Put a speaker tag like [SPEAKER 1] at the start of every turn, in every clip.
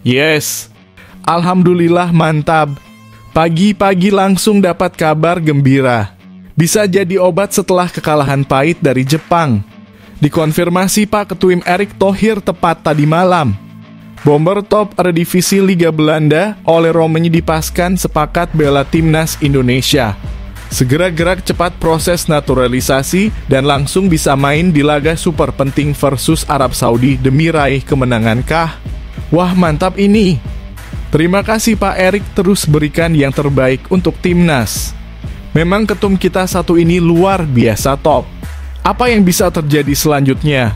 [SPEAKER 1] Yes, alhamdulillah mantap. Pagi-pagi langsung dapat kabar gembira. Bisa jadi obat setelah kekalahan pahit dari Jepang. Dikonfirmasi Pak Ketuim Erick Thohir tepat tadi malam. Bomber top Eredivisie Liga Belanda oleh Romanya dipaskan sepakat bela timnas Indonesia. Segera gerak cepat proses naturalisasi dan langsung bisa main di laga super penting versus Arab Saudi demi raih kemenangan kah? Wah mantap ini. Terima kasih Pak Erick, terus berikan yang terbaik untuk timnas. Memang ketum kita satu ini luar biasa top. Apa yang bisa terjadi selanjutnya?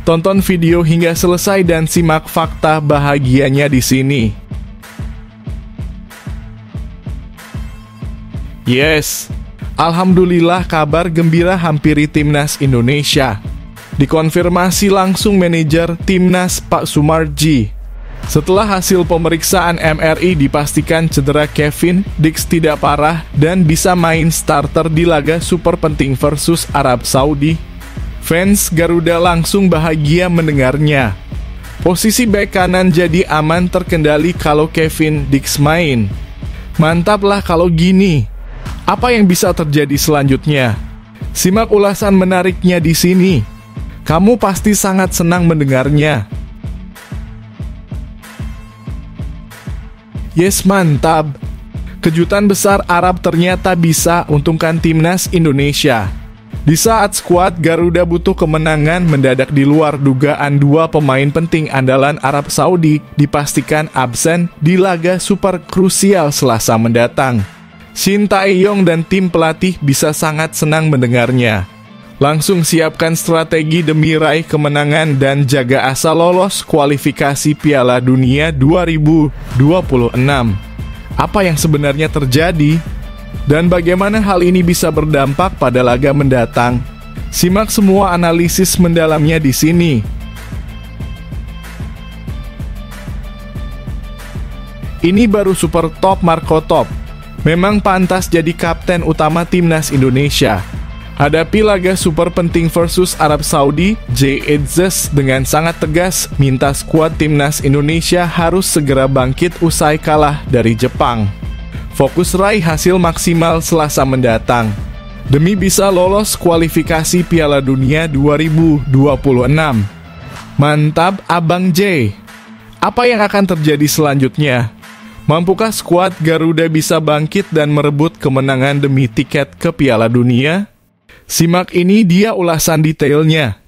[SPEAKER 1] Tonton video hingga selesai dan simak fakta bahagianya di sini. Yes, alhamdulillah kabar gembira hampiri timnas Indonesia. Dikonfirmasi langsung manajer timnas Pak Sumarji. Setelah hasil pemeriksaan MRI dipastikan cedera Kevin Dix tidak parah dan bisa main starter di laga super penting versus Arab Saudi. Fans Garuda langsung bahagia mendengarnya. Posisi bek kanan jadi aman terkendali kalau Kevin Dix main. Mantaplah kalau gini. Apa yang bisa terjadi selanjutnya? Simak ulasan menariknya di sini. Kamu pasti sangat senang mendengarnya. Yes, mantap. Kejutan besar Arab ternyata bisa untungkan timnas Indonesia. Di saat skuad Garuda butuh kemenangan, mendadak di luar dugaan dua pemain penting andalan Arab Saudi dipastikan absen di laga super krusial Selasa mendatang. Shin Tae-yong dan tim pelatih bisa sangat senang mendengarnya. Langsung siapkan strategi demi raih kemenangan dan jaga asa lolos kualifikasi Piala Dunia 2026. Apa yang sebenarnya terjadi? Dan bagaimana hal ini bisa berdampak pada laga mendatang? Simak semua analisis mendalamnya di sini. Ini baru super top Marco Top. Memang pantas jadi kapten utama timnas Indonesia. Hadapi laga super penting versus Arab Saudi, Jay Edzes dengan sangat tegas minta skuad timnas Indonesia harus segera bangkit usai kalah dari Jepang. Fokus raih hasil maksimal Selasa mendatang, demi bisa lolos kualifikasi Piala Dunia 2026. Mantap Abang J. Apa yang akan terjadi selanjutnya? Mampukah skuad Garuda bisa bangkit dan merebut kemenangan demi tiket ke Piala Dunia? Simak ini dia ulasan detailnya.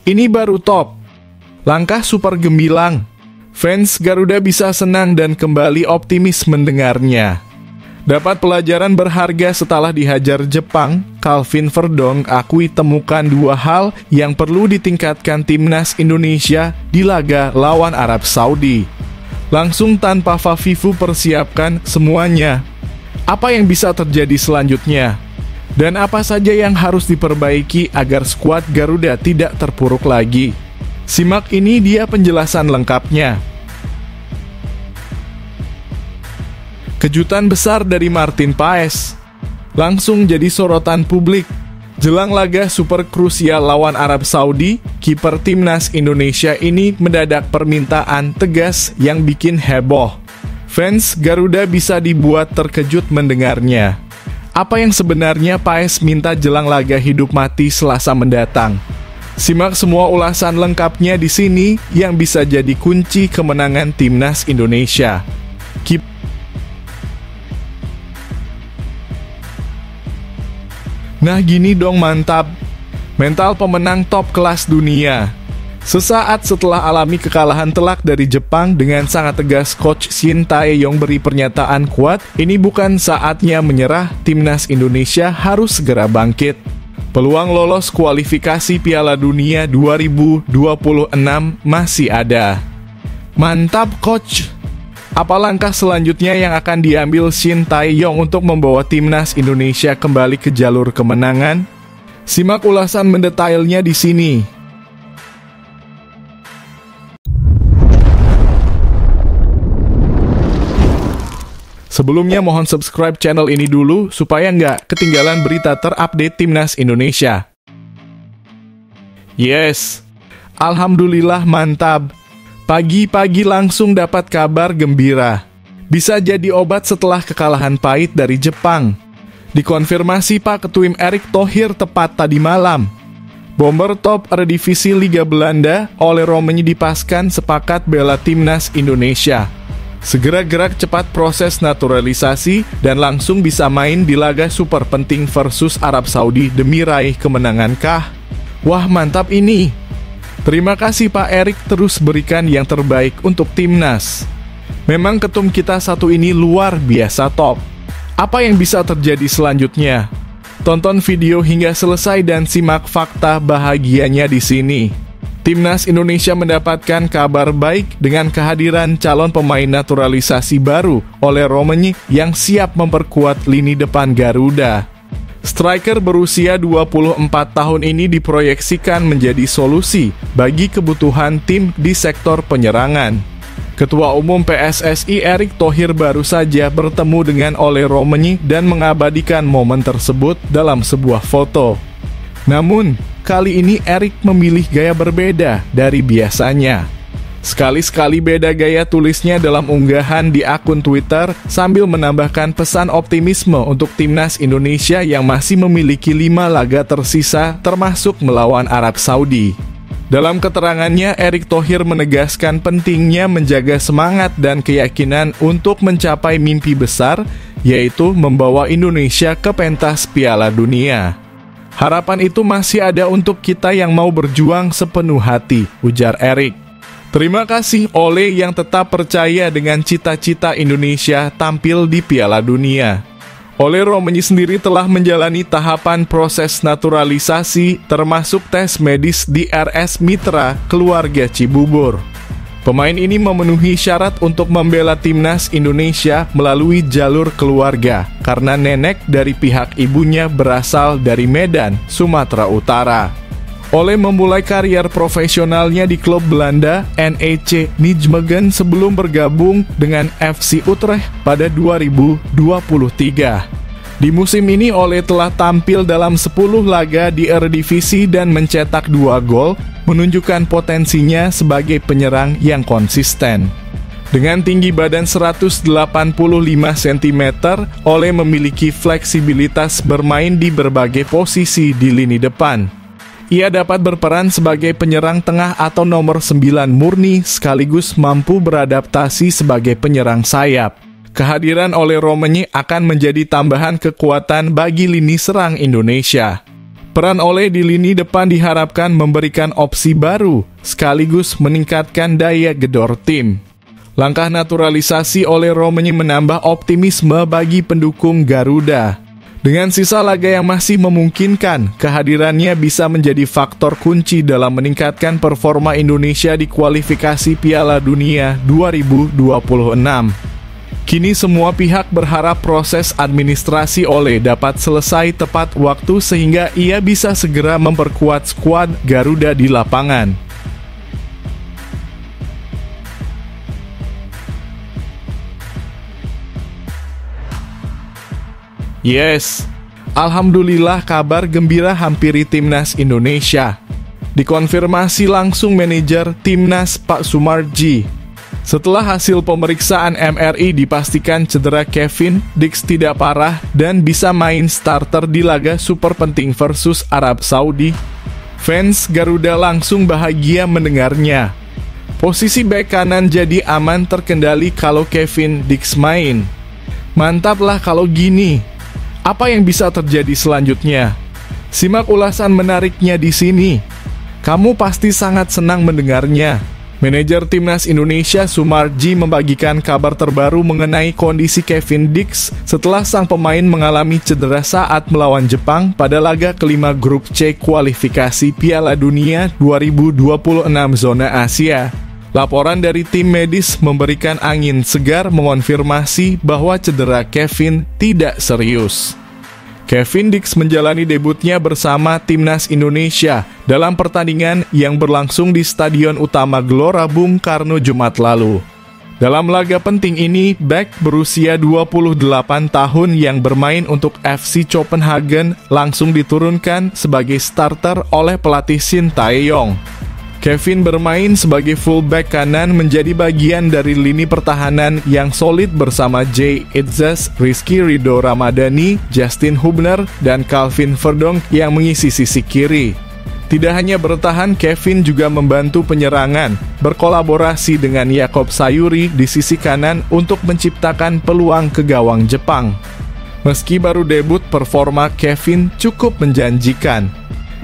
[SPEAKER 1] Ini baru top. Langkah super gemilang. Fans Garuda bisa senang dan kembali optimis mendengarnya. Dapat pelajaran berharga setelah dihajar Jepang, Calvin Verdong akui temukan dua hal yang perlu ditingkatkan timnas Indonesia di laga lawan Arab Saudi. Langsung tanpa Fafifu persiapkan semuanya. Apa yang bisa terjadi selanjutnya? Dan apa saja yang harus diperbaiki agar skuad Garuda tidak terpuruk lagi? Simak ini dia penjelasan lengkapnya. Kejutan besar dari Martin Paes. Langsung jadi sorotan publik. Jelang laga super krusial lawan Arab Saudi, kiper timnas Indonesia ini mendadak permintaan tegas yang bikin heboh. Fans Garuda bisa dibuat terkejut mendengarnya. Apa yang sebenarnya Paes minta jelang laga hidup mati Selasa mendatang? Simak semua ulasan lengkapnya di sini yang bisa jadi kunci kemenangan timnas Indonesia. Nah gini dong mantap. Mental pemenang top kelas dunia. Sesaat setelah alami kekalahan telak dari Jepang dengan sangat tegas Coach Shin Tae-yong beri pernyataan kuat, ini bukan saatnya menyerah, timnas Indonesia harus segera bangkit. Peluang lolos kualifikasi Piala Dunia 2026 masih ada. Mantap Coach! Apa langkah selanjutnya yang akan diambil Shin Tae-yong untuk membawa timnas Indonesia kembali ke jalur kemenangan? Simak ulasan mendetailnya di sini. Sebelumnya mohon subscribe channel ini dulu supaya nggak ketinggalan berita terupdate timnas Indonesia. Yes, Alhamdulillah mantap. Pagi-pagi langsung dapat kabar gembira. Bisa jadi obat setelah kekalahan pahit dari Jepang. Dikonfirmasi Pak Ketuim Erick Thohir tepat tadi malam. Bomber top Eredivisie Liga Belanda oleh Romani dipaskan sepakat bela timnas Indonesia. Segera gerak cepat proses naturalisasi dan langsung bisa main di laga super penting versus Arab Saudi demi raih kemenangan kah? Wah mantap ini. Terima kasih Pak Erick, terus berikan yang terbaik untuk timnas. Memang ketum kita satu ini luar biasa top. Apa yang bisa terjadi selanjutnya? Tonton video hingga selesai dan simak fakta bahagianya di sini. Timnas Indonesia mendapatkan kabar baik dengan kehadiran calon pemain naturalisasi baru oleh Romani yang siap memperkuat lini depan Garuda. Striker berusia 24 tahun ini diproyeksikan menjadi solusi bagi kebutuhan tim di sektor penyerangan. Ketua Umum PSSI Erick Thohir baru saja bertemu dengan Ole Romani dan mengabadikan momen tersebut dalam sebuah foto. Namun, kali ini Erick memilih gaya berbeda dari biasanya. Sekali-sekali beda gaya tulisnya dalam unggahan di akun Twitter sambil menambahkan pesan optimisme untuk timnas Indonesia yang masih memiliki 5 laga tersisa termasuk melawan Arab Saudi. Dalam keterangannya, Erick Thohir menegaskan pentingnya menjaga semangat dan keyakinan untuk mencapai mimpi besar, yaitu membawa Indonesia ke pentas Piala Dunia. Harapan itu masih ada untuk kita yang mau berjuang sepenuh hati, ujar Erick. Terima kasih Ole yang tetap percaya dengan cita-cita Indonesia tampil di Piala Dunia. Ole Romani sendiri telah menjalani tahapan proses naturalisasi termasuk tes medis di RS Mitra keluarga Cibubur. Pemain ini memenuhi syarat untuk membela timnas Indonesia melalui jalur keluarga karena nenek dari pihak ibunya berasal dari Medan, Sumatera Utara. Ole memulai karier profesionalnya di klub Belanda NEC Nijmegen sebelum bergabung dengan FC Utrecht pada 2023. Di musim ini Ole telah tampil dalam 10 laga di Eredivisie dan mencetak 2 gol, menunjukkan potensinya sebagai penyerang yang konsisten. Dengan tinggi badan 185 cm, Ole memiliki fleksibilitas bermain di berbagai posisi di lini depan. Ia dapat berperan sebagai penyerang tengah atau nomor 9 murni sekaligus mampu beradaptasi sebagai penyerang sayap. Kehadiran Ole Romani akan menjadi tambahan kekuatan bagi lini serang Indonesia. Peran Ole di lini depan diharapkan memberikan opsi baru sekaligus meningkatkan daya gedor tim. Langkah naturalisasi Ole Romani menambah optimisme bagi pendukung Garuda. Dengan sisa laga yang masih memungkinkan, kehadirannya bisa menjadi faktor kunci dalam meningkatkan performa Indonesia di kualifikasi Piala Dunia 2026. Kini semua pihak berharap proses administrasi Ole dapat selesai tepat waktu sehingga ia bisa segera memperkuat skuad Garuda di lapangan. Yes, alhamdulillah kabar gembira hampiri timnas Indonesia. Dikonfirmasi langsung manajer timnas Pak Sumarji. Setelah hasil pemeriksaan MRI dipastikan cedera Kevin Dix tidak parah dan bisa main starter di laga super penting versus Arab Saudi, fans Garuda langsung bahagia mendengarnya. Posisi bek kanan jadi aman terkendali kalau Kevin Dix main. Mantaplah kalau gini. Apa yang bisa terjadi selanjutnya? Simak ulasan menariknya di sini. Kamu pasti sangat senang mendengarnya. Manajer timnas Indonesia Sumarji membagikan kabar terbaru mengenai kondisi Kevin Dix setelah sang pemain mengalami cedera saat melawan Jepang pada laga kelima grup C kualifikasi Piala Dunia 2026 zona Asia. Laporan dari tim medis memberikan angin segar mengonfirmasi bahwa cedera Kevin tidak serius. Kevin Dix menjalani debutnya bersama timnas Indonesia dalam pertandingan yang berlangsung di Stadion Utama Gelora Bung Karno Jumat lalu. Dalam laga penting ini, bek berusia 28 tahun yang bermain untuk FC Copenhagen langsung diturunkan sebagai starter oleh pelatih Shin Tae-yong. Kevin bermain sebagai fullback kanan menjadi bagian dari lini pertahanan yang solid bersama Jay Itzes, Rizky Ridho Ramadhani, Justin Hubner, dan Calvin Verdonk yang mengisi sisi kiri. Tidak hanya bertahan, Kevin juga membantu penyerangan, berkolaborasi dengan Yakob Sayuri di sisi kanan untuk menciptakan peluang ke gawang Jepang. Meski baru debut, performa Kevin cukup menjanjikan.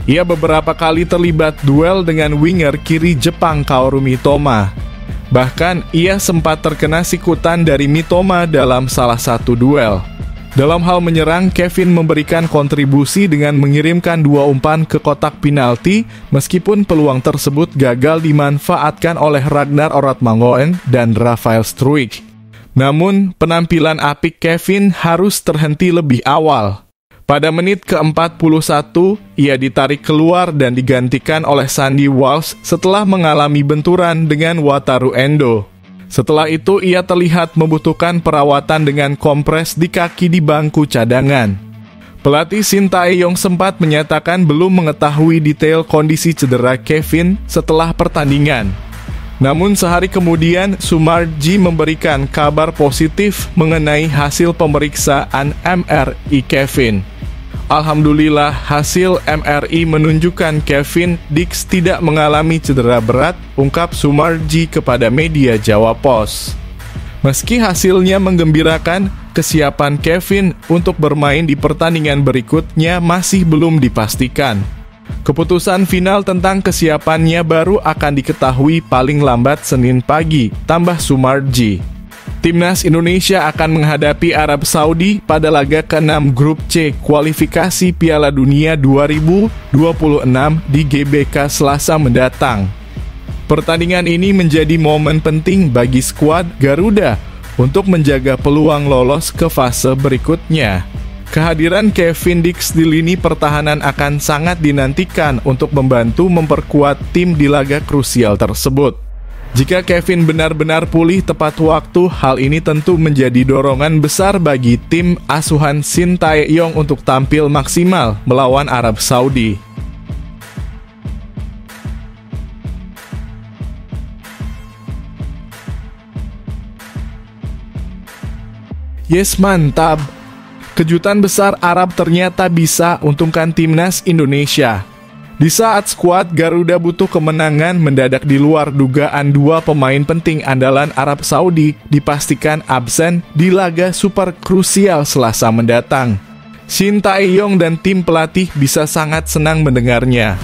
[SPEAKER 1] Ia beberapa kali terlibat duel dengan winger kiri Jepang Kaoru Mitoma. Bahkan, ia sempat terkena sikutan dari Mitoma dalam salah satu duel. Dalam hal menyerang, Kevin memberikan kontribusi dengan mengirimkan 2 umpan ke kotak penalti, meskipun peluang tersebut gagal dimanfaatkan oleh Ragnar Oratmangoen dan Rafael Struijk. Namun, penampilan apik Kevin harus terhenti lebih awal. Pada menit ke-41, ia ditarik keluar dan digantikan oleh Sandy Walsh setelah mengalami benturan dengan Wataru Endo. Setelah itu, ia terlihat membutuhkan perawatan dengan kompres di kaki di bangku cadangan. Pelatih Shin Tae-yong sempat menyatakan belum mengetahui detail kondisi cedera Kevin setelah pertandingan. Namun sehari kemudian, Sumarji memberikan kabar positif mengenai hasil pemeriksaan MRI Kevin. Alhamdulillah, hasil MRI menunjukkan Kevin Dix tidak mengalami cedera berat, ungkap Sumarji kepada media Jawa Post. Meski hasilnya menggembirakan, kesiapan Kevin untuk bermain di pertandingan berikutnya masih belum dipastikan. Keputusan final tentang kesiapannya baru akan diketahui paling lambat Senin pagi, tambah Sumarji. Timnas Indonesia akan menghadapi Arab Saudi pada laga ke-6 Grup C kualifikasi Piala Dunia 2026 di GBK Selasa mendatang. Pertandingan ini menjadi momen penting bagi skuad Garuda untuk menjaga peluang lolos ke fase berikutnya. Kehadiran Kevin Dix di lini pertahanan akan sangat dinantikan untuk membantu memperkuat tim di laga krusial tersebut. Jika Kevin benar-benar pulih tepat waktu, hal ini tentu menjadi dorongan besar bagi tim asuhan Shin Tae-yong untuk tampil maksimal melawan Arab Saudi. Yes, mantap! Kejutan besar Arab ternyata bisa untungkan timnas Indonesia. Di saat skuad Garuda butuh kemenangan, mendadak di luar dugaan 2 pemain penting andalan Arab Saudi dipastikan absen di laga super krusial Selasa mendatang. Shin Tae-yong dan tim pelatih bisa sangat senang mendengarnya.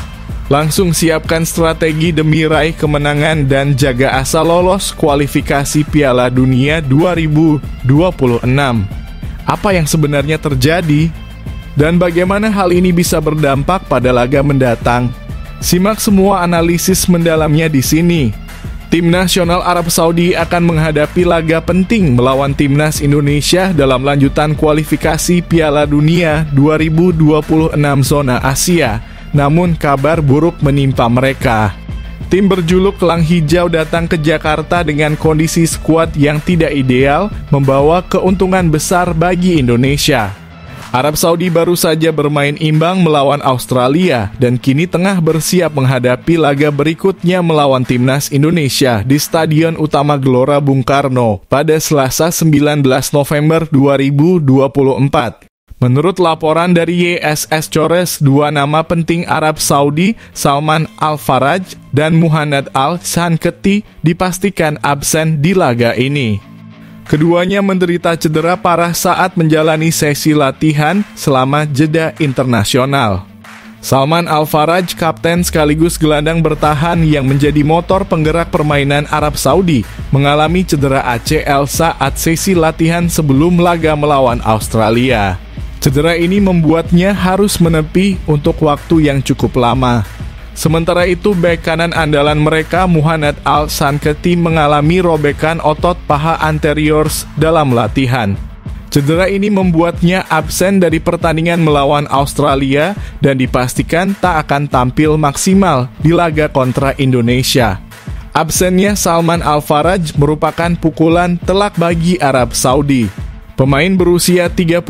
[SPEAKER 1] Langsung siapkan strategi demi raih kemenangan dan jaga asa lolos kualifikasi Piala Dunia 2026. Apa yang sebenarnya terjadi? Dan bagaimana hal ini bisa berdampak pada laga mendatang? Simak semua analisis mendalamnya di sini. Tim nasional Arab Saudi akan menghadapi laga penting melawan timnas Indonesia dalam lanjutan kualifikasi Piala Dunia 2026 zona Asia. Namun kabar buruk menimpa mereka. Tim berjuluk Kelang Hijau datang ke Jakarta dengan kondisi skuad yang tidak ideal, membawa keuntungan besar bagi Indonesia. Arab Saudi baru saja bermain imbang melawan Australia dan kini tengah bersiap menghadapi laga berikutnya melawan timnas Indonesia di Stadion Utama Gelora Bung Karno pada Selasa 19 November 2024. Menurut laporan dari YSS Chores, 2 nama penting Arab Saudi, Salman Al-Faraj dan Muhannad Al-Sanketi, dipastikan absen di laga ini. Keduanya menderita cedera parah saat menjalani sesi latihan selama jeda internasional. Salman Al-Faraj, kapten sekaligus gelandang bertahan yang menjadi motor penggerak permainan Arab Saudi, mengalami cedera ACL saat sesi latihan sebelum laga melawan Australia. Cedera ini membuatnya harus menepi untuk waktu yang cukup lama. Sementara itu, bek kanan andalan mereka, Muhannad Al-Sanketi, mengalami robekan otot paha anterior dalam latihan. Cedera ini membuatnya absen dari pertandingan melawan Australia dan dipastikan tak akan tampil maksimal di laga kontra Indonesia. Absennya Salman Al-Faraj merupakan pukulan telak bagi Arab Saudi. Pemain berusia 35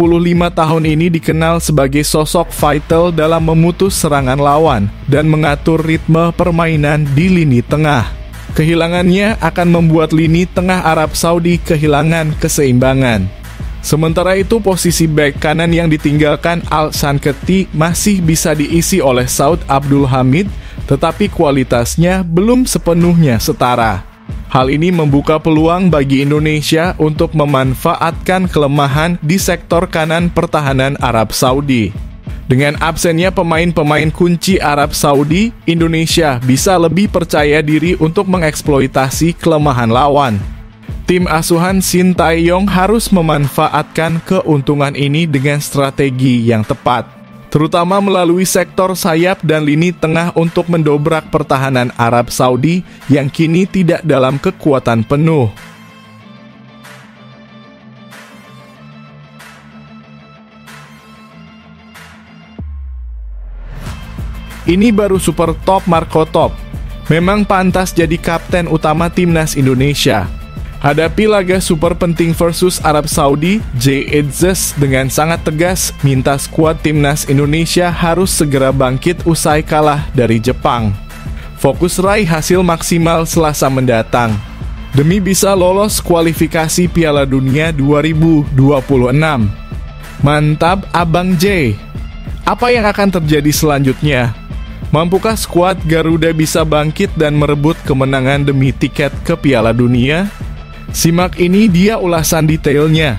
[SPEAKER 1] tahun ini dikenal sebagai sosok vital dalam memutus serangan lawan dan mengatur ritme permainan di lini tengah. Kehilangannya akan membuat lini tengah Arab Saudi kehilangan keseimbangan. Sementara itu, posisi bek kanan yang ditinggalkan Al-Sanketi masih bisa diisi oleh Saud Abdul Hamid, tetapi kualitasnya belum sepenuhnya setara. Hal ini membuka peluang bagi Indonesia untuk memanfaatkan kelemahan di sektor kanan pertahanan Arab Saudi. Dengan absennya pemain-pemain kunci Arab Saudi, Indonesia bisa lebih percaya diri untuk mengeksploitasi kelemahan lawan. Tim asuhan Shin Tae-yong harus memanfaatkan keuntungan ini dengan strategi yang tepat, terutama melalui sektor sayap dan lini tengah untuk mendobrak pertahanan Arab Saudi yang kini tidak dalam kekuatan penuh. Ini baru super top Marco Top. Memang pantas jadi kapten utama timnas Indonesia. Hadapi laga super penting versus Arab Saudi, Jay Itzes dengan sangat tegas minta skuad timnas Indonesia harus segera bangkit usai kalah dari Jepang. Fokus raih hasil maksimal Selasa mendatang, demi bisa lolos kualifikasi Piala Dunia 2026. Mantap Abang J. Apa yang akan terjadi selanjutnya? Mampukah skuad Garuda bisa bangkit dan merebut kemenangan demi tiket ke Piala Dunia? Simak ini dia ulasan detailnya.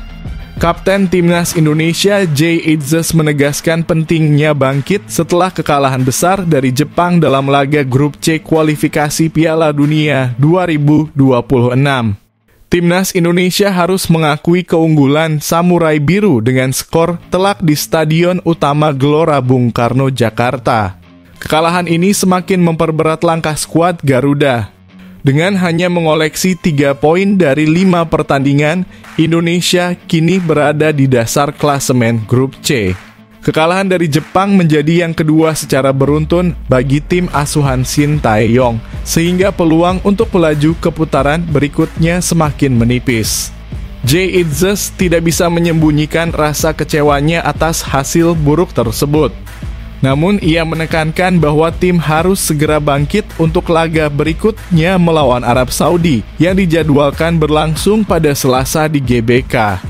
[SPEAKER 1] Kapten Timnas Indonesia Jay Itzes menegaskan pentingnya bangkit setelah kekalahan besar dari Jepang dalam laga grup C kualifikasi Piala Dunia 2026. Timnas Indonesia harus mengakui keunggulan Samurai Biru dengan skor telak di Stadion Utama Gelora Bung Karno, Jakarta. Kekalahan ini semakin memperberat langkah skuad Garuda. Dengan hanya mengoleksi 3 poin dari 5 pertandingan, Indonesia kini berada di dasar klasemen grup C. Kekalahan dari Jepang menjadi yang kedua secara beruntun bagi tim asuhan Shin Tae-yong, sehingga peluang untuk melaju ke putaran berikutnya semakin menipis. Jay Itzes tidak bisa menyembunyikan rasa kecewanya atas hasil buruk tersebut. Namun ia menekankan bahwa tim harus segera bangkit untuk laga berikutnya melawan Arab Saudi yang dijadwalkan berlangsung pada Selasa di GBK.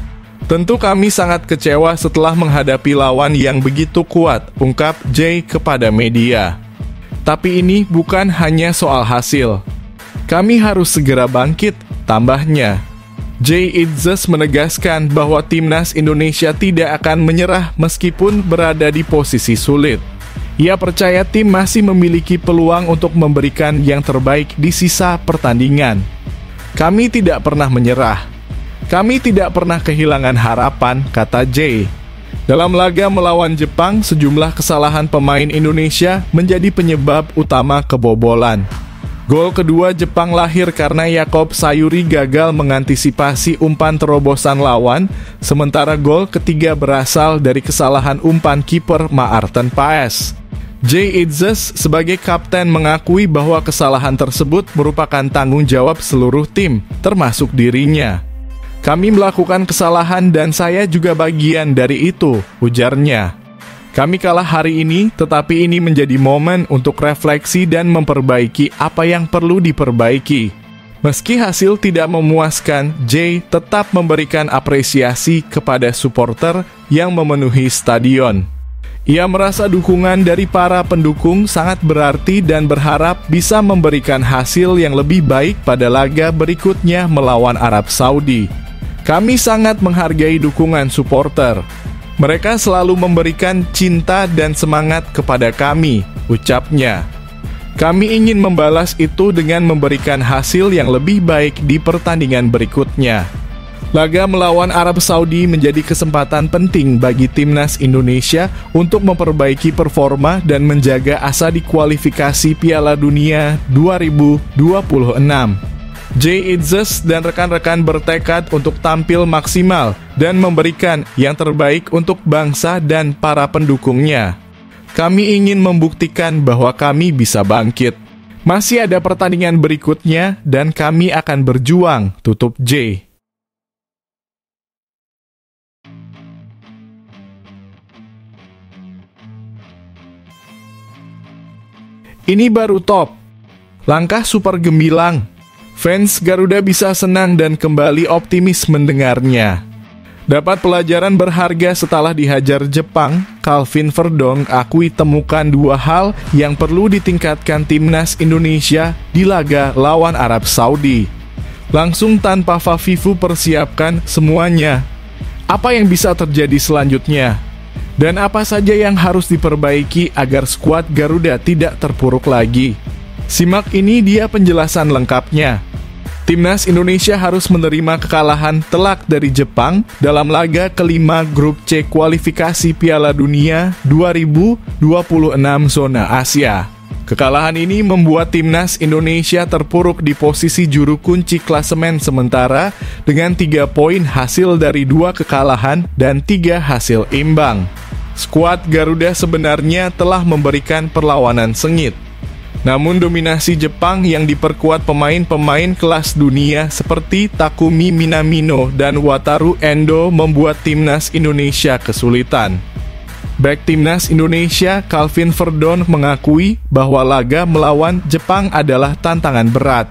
[SPEAKER 1] Tentu kami sangat kecewa setelah menghadapi lawan yang begitu kuat, ungkap Jay kepada media. Tapi ini bukan hanya soal hasil. Kami harus segera bangkit, tambahnya. Jay Itzes menegaskan bahwa timnas Indonesia tidak akan menyerah meskipun berada di posisi sulit. Ia percaya tim masih memiliki peluang untuk memberikan yang terbaik di sisa pertandingan. Kami tidak pernah menyerah. Kami tidak pernah kehilangan harapan, kata Jay. Dalam laga melawan Jepang, sejumlah kesalahan pemain Indonesia menjadi penyebab utama kebobolan. Gol kedua Jepang lahir karena Yakob Sayuri gagal mengantisipasi umpan terobosan lawan, sementara gol ketiga berasal dari kesalahan umpan kiper Maarten Paes. Jay Itzes sebagai kapten mengakui bahwa kesalahan tersebut merupakan tanggung jawab seluruh tim, termasuk dirinya. Kami melakukan kesalahan dan saya juga bagian dari itu, ujarnya. Kami kalah hari ini, tetapi ini menjadi momen untuk refleksi dan memperbaiki apa yang perlu diperbaiki. Meski hasil tidak memuaskan, Jay tetap memberikan apresiasi kepada supporter yang memenuhi stadion. Ia merasa dukungan dari para pendukung sangat berarti dan berharap bisa memberikan hasil yang lebih baik pada laga berikutnya melawan Arab Saudi. Kami sangat menghargai dukungan supporter. Mereka selalu memberikan cinta dan semangat kepada kami, ucapnya. Kami ingin membalas itu dengan memberikan hasil yang lebih baik di pertandingan berikutnya. Laga melawan Arab Saudi menjadi kesempatan penting bagi timnas Indonesia untuk memperbaiki performa dan menjaga asa di kualifikasi Piala Dunia 2026. Jay Itzes dan rekan-rekan bertekad untuk tampil maksimal dan memberikan yang terbaik untuk bangsa dan para pendukungnya. Kami ingin membuktikan bahwa kami bisa bangkit. Masih ada pertandingan berikutnya dan kami akan berjuang, tutup Jay. Ini baru top. Langkah super gemilang. Fans Garuda bisa senang dan kembali optimis mendengarnya. Dapat pelajaran berharga setelah dihajar Jepang, Calvin Verdonk akui temukan dua hal yang perlu ditingkatkan timnas Indonesia di laga lawan Arab Saudi. Langsung tanpa Fafifu persiapkan semuanya. Apa yang bisa terjadi selanjutnya? Dan apa saja yang harus diperbaiki agar skuad Garuda tidak terpuruk lagi? Simak ini dia penjelasan lengkapnya. Timnas Indonesia harus menerima kekalahan telak dari Jepang dalam laga kelima grup C kualifikasi Piala Dunia 2026 zona Asia. Kekalahan ini membuat timnas Indonesia terpuruk di posisi juru kunci klasemen sementara dengan 3 poin hasil dari 2 kekalahan dan 3 hasil imbang. Skuad Garuda sebenarnya telah memberikan perlawanan sengit. Namun dominasi Jepang yang diperkuat pemain-pemain kelas dunia seperti Takumi Minamino dan Wataru Endo membuat timnas Indonesia kesulitan. Bek timnas Indonesia Calvin Verdonk mengakui bahwa laga melawan Jepang adalah tantangan berat.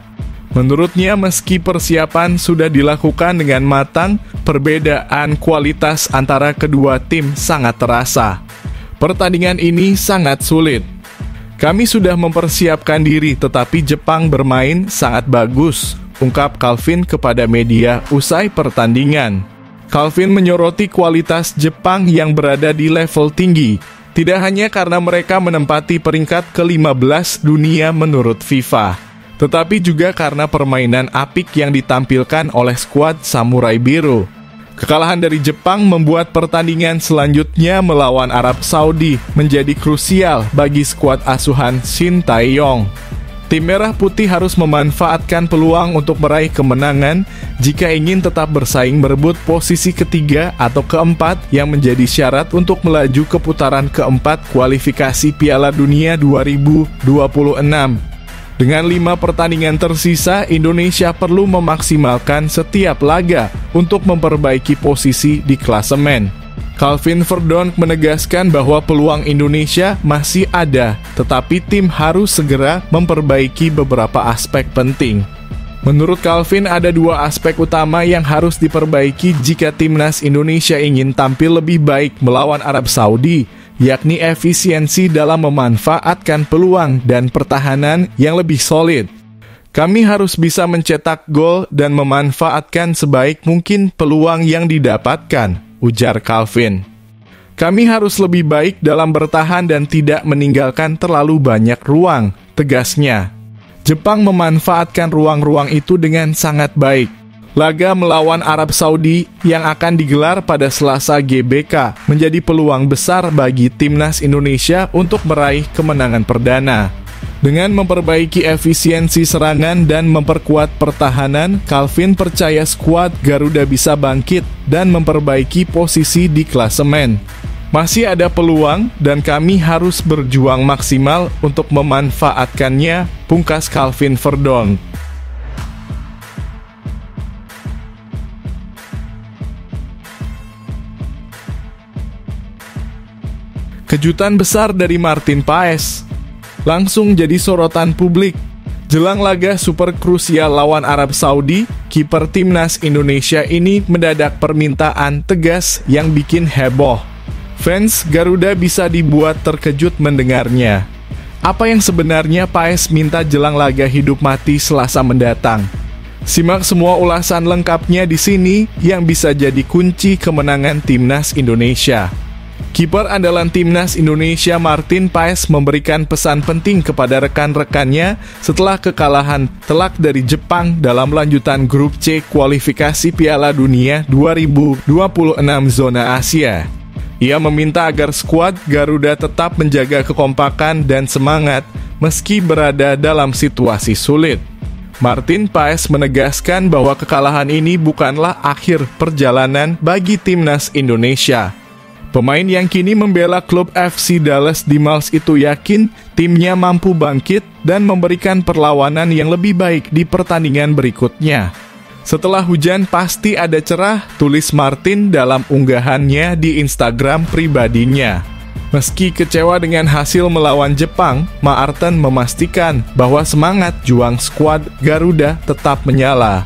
[SPEAKER 1] Menurutnya meski persiapan sudah dilakukan dengan matang, perbedaan kualitas antara kedua tim sangat terasa. Pertandingan ini sangat sulit. Kami sudah mempersiapkan diri tetapi Jepang bermain sangat bagus, ungkap Calvin kepada media usai pertandingan. Calvin menyoroti kualitas Jepang yang berada di level tinggi, tidak hanya karena mereka menempati peringkat ke-15 dunia menurut FIFA, tetapi juga karena permainan apik yang ditampilkan oleh skuad Samurai Biru. Kekalahan dari Jepang membuat pertandingan selanjutnya melawan Arab Saudi menjadi krusial bagi skuad asuhan Shin Tae-yong. Tim Merah Putih harus memanfaatkan peluang untuk meraih kemenangan jika ingin tetap bersaing berebut posisi ketiga atau keempat yang menjadi syarat untuk melaju ke putaran keempat kualifikasi Piala Dunia 2026. Dengan 5 pertandingan tersisa, Indonesia perlu memaksimalkan setiap laga untuk memperbaiki posisi di klasemen. Calvin Verdonk menegaskan bahwa peluang Indonesia masih ada, tetapi tim harus segera memperbaiki beberapa aspek penting. Menurut Calvin, ada 2 aspek utama yang harus diperbaiki jika timnas Indonesia ingin tampil lebih baik melawan Arab Saudi, yakni efisiensi dalam memanfaatkan peluang dan pertahanan yang lebih solid. Kami harus bisa mencetak gol dan memanfaatkan sebaik mungkin peluang yang didapatkan, ujar Calvin. Kami harus lebih baik dalam bertahan dan tidak meninggalkan terlalu banyak ruang, tegasnya. Jepang memanfaatkan ruang-ruang itu dengan sangat baik. Laga melawan Arab Saudi yang akan digelar pada Selasa GBK menjadi peluang besar bagi timnas Indonesia untuk meraih kemenangan perdana. Dengan memperbaiki efisiensi serangan dan memperkuat pertahanan, Calvin percaya skuad Garuda bisa bangkit dan memperbaiki posisi di klasemen. Masih ada peluang dan kami harus berjuang maksimal untuk memanfaatkannya, pungkas Calvin Verdonk. Kejutan besar dari Martin Paes langsung jadi sorotan publik. Jelang laga super krusial lawan Arab Saudi, kiper timnas Indonesia ini mendadak permintaan tegas yang bikin heboh. Fans Garuda bisa dibuat terkejut mendengarnya. Apa yang sebenarnya Paes minta jelang laga hidup mati Selasa mendatang? Simak semua ulasan lengkapnya di sini yang bisa jadi kunci kemenangan timnas Indonesia. Kiper andalan timnas Indonesia Martin Paes memberikan pesan penting kepada rekan-rekannya setelah kekalahan telak dari Jepang dalam lanjutan grup C kualifikasi Piala Dunia 2026 zona Asia. Ia meminta agar skuad Garuda tetap menjaga kekompakan dan semangat meski berada dalam situasi sulit. Martin Paes menegaskan bahwa kekalahan ini bukanlah akhir perjalanan bagi timnas Indonesia. Pemain yang kini membela klub FC Dallas di Mals itu yakin timnya mampu bangkit dan memberikan perlawanan yang lebih baik di pertandingan berikutnya. Setelah hujan pasti ada cerah, tulis Martin dalam unggahannya di Instagram pribadinya. Meski kecewa dengan hasil melawan Jepang, Maarten memastikan bahwa semangat juang skuad Garuda tetap menyala.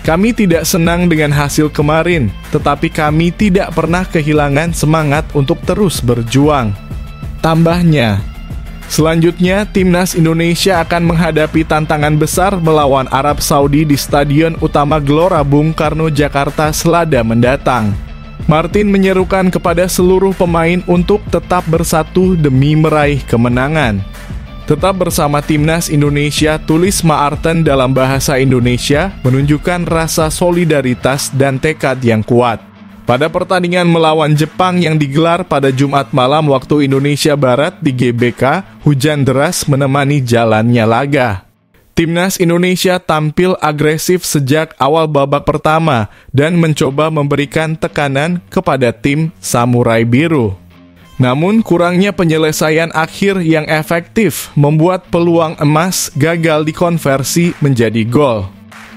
[SPEAKER 1] Kami tidak senang dengan hasil kemarin, tetapi kami tidak pernah kehilangan semangat untuk terus berjuang. Tambahnya, selanjutnya timnas Indonesia akan menghadapi tantangan besar melawan Arab Saudi di Stadion Utama Gelora Bung Karno, Jakarta Selasa mendatang. Martin menyerukan kepada seluruh pemain untuk tetap bersatu demi meraih kemenangan. Tetap bersama timnas Indonesia, tulis Maarten dalam bahasa Indonesia, menunjukkan rasa solidaritas dan tekad yang kuat. Pada pertandingan melawan Jepang yang digelar pada Jumat malam waktu Indonesia Barat di GBK, hujan deras menemani jalannya laga. Timnas Indonesia tampil agresif sejak awal babak pertama dan mencoba memberikan tekanan kepada tim Samurai Biru. Namun kurangnya penyelesaian akhir yang efektif membuat peluang emas gagal dikonversi menjadi gol.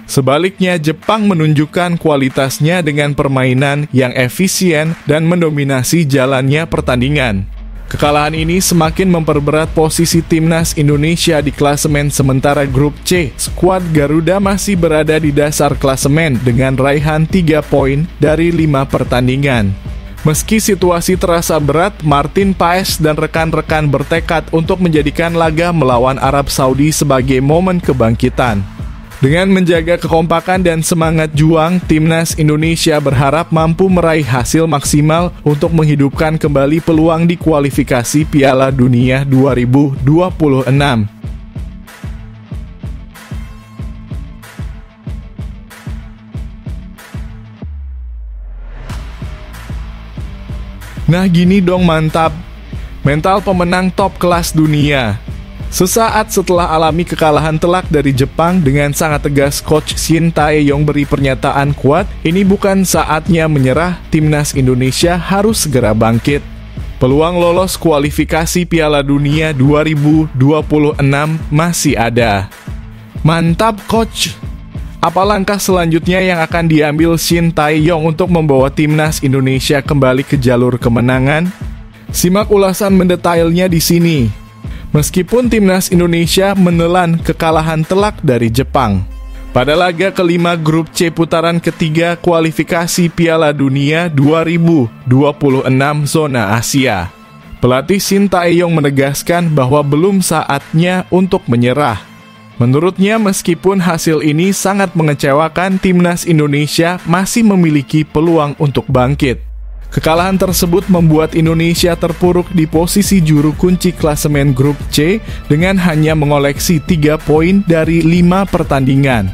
[SPEAKER 1] Sebaliknya, Jepang menunjukkan kualitasnya dengan permainan yang efisien dan mendominasi jalannya pertandingan. Kekalahan ini semakin memperberat posisi timnas Indonesia di klasemen sementara grup C. Skuad Garuda masih berada di dasar klasemen dengan raihan 3 poin dari 5 pertandingan. Meski situasi terasa berat, Martin Paes dan rekan-rekan bertekad untuk menjadikan laga melawan Arab Saudi sebagai momen kebangkitan. Dengan menjaga kekompakan dan semangat juang, timnas Indonesia berharap mampu meraih hasil maksimal untuk menghidupkan kembali peluang di kualifikasi Piala Dunia 2026. Nah gini dong mantap, mental pemenang top kelas dunia. Sesaat setelah alami kekalahan telak dari Jepang dengan sangat tegas Coach Shin Tae-yong beri pernyataan kuat, ini bukan saatnya menyerah, timnas Indonesia harus segera bangkit. Peluang lolos kualifikasi Piala Dunia 2026 masih ada. Mantap Coach! Apa langkah selanjutnya yang akan diambil Shin Tae-yong untuk membawa timnas Indonesia kembali ke jalur kemenangan? Simak ulasan mendetailnya di sini. Meskipun timnas Indonesia menelan kekalahan telak dari Jepang pada laga kelima grup C putaran ketiga kualifikasi Piala Dunia 2026 zona Asia, pelatih Shin Tae-yong menegaskan bahwa belum saatnya untuk menyerah. Menurutnya, meskipun hasil ini sangat mengecewakan, timnas Indonesia masih memiliki peluang untuk bangkit. Kekalahan tersebut membuat Indonesia terpuruk di posisi juru kunci klasemen grup C dengan hanya mengoleksi 3 poin dari 5 pertandingan.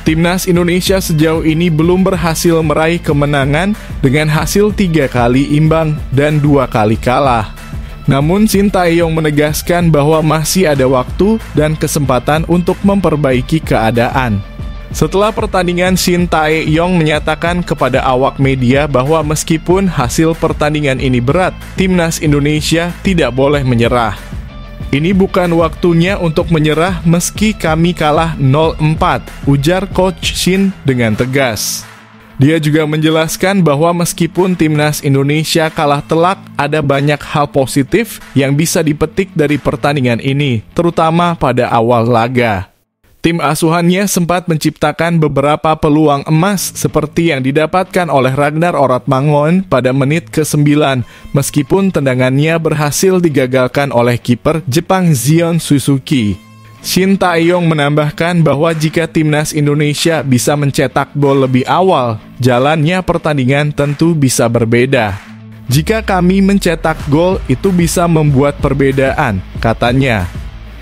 [SPEAKER 1] Timnas Indonesia sejauh ini belum berhasil meraih kemenangan dengan hasil 3 kali imbang dan 2 kali kalah. Namun Shin Tae-yong menegaskan bahwa masih ada waktu dan kesempatan untuk memperbaiki keadaan. Setelah pertandingan, Shin Tae-yong menyatakan kepada awak media bahwa meskipun hasil pertandingan ini berat, timnas Indonesia tidak boleh menyerah. Ini bukan waktunya untuk menyerah meski kami kalah 0-4, ujar Coach Shin dengan tegas. Dia juga menjelaskan bahwa meskipun timnas Indonesia kalah telak, ada banyak hal positif yang bisa dipetik dari pertandingan ini, terutama pada awal laga. Tim asuhannya sempat menciptakan beberapa peluang emas seperti yang didapatkan oleh Ragnar Oratmangun pada menit ke-9, meskipun tendangannya berhasil digagalkan oleh kiper Jepang Zion Suzuki. Shin Tae-yong menambahkan bahwa jika timnas Indonesia bisa mencetak gol lebih awal, jalannya pertandingan tentu bisa berbeda. Jika kami mencetak gol, itu bisa membuat perbedaan, katanya.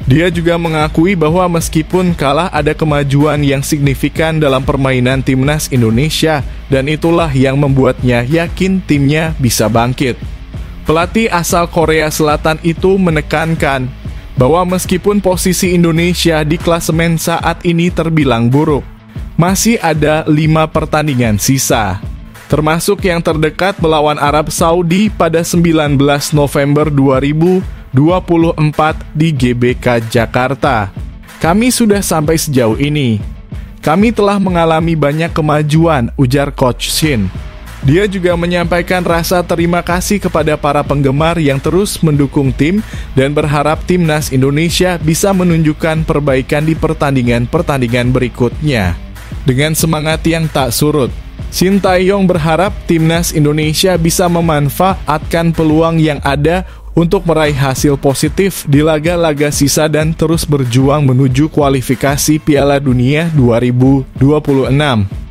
[SPEAKER 1] Dia juga mengakui bahwa meskipun kalah ada kemajuan yang signifikan dalam permainan timnas Indonesia dan itulah yang membuatnya yakin timnya bisa bangkit. Pelatih asal Korea Selatan itu menekankan bahwa meskipun posisi Indonesia di klasemen saat ini terbilang buruk, masih ada 5 pertandingan sisa, termasuk yang terdekat melawan Arab Saudi pada 19 November 2024 di GBK Jakarta. Kami sudah sampai sejauh ini. Kami telah mengalami banyak kemajuan, ujar Coach Shin. Dia juga menyampaikan rasa terima kasih kepada para penggemar yang terus mendukung tim dan berharap timnas Indonesia bisa menunjukkan perbaikan di pertandingan-pertandingan berikutnya. Dengan semangat yang tak surut, Shin Tae-yong berharap timnas Indonesia bisa memanfaatkan peluang yang ada untuk meraih hasil positif di laga-laga sisa dan terus berjuang menuju kualifikasi Piala Dunia 2026.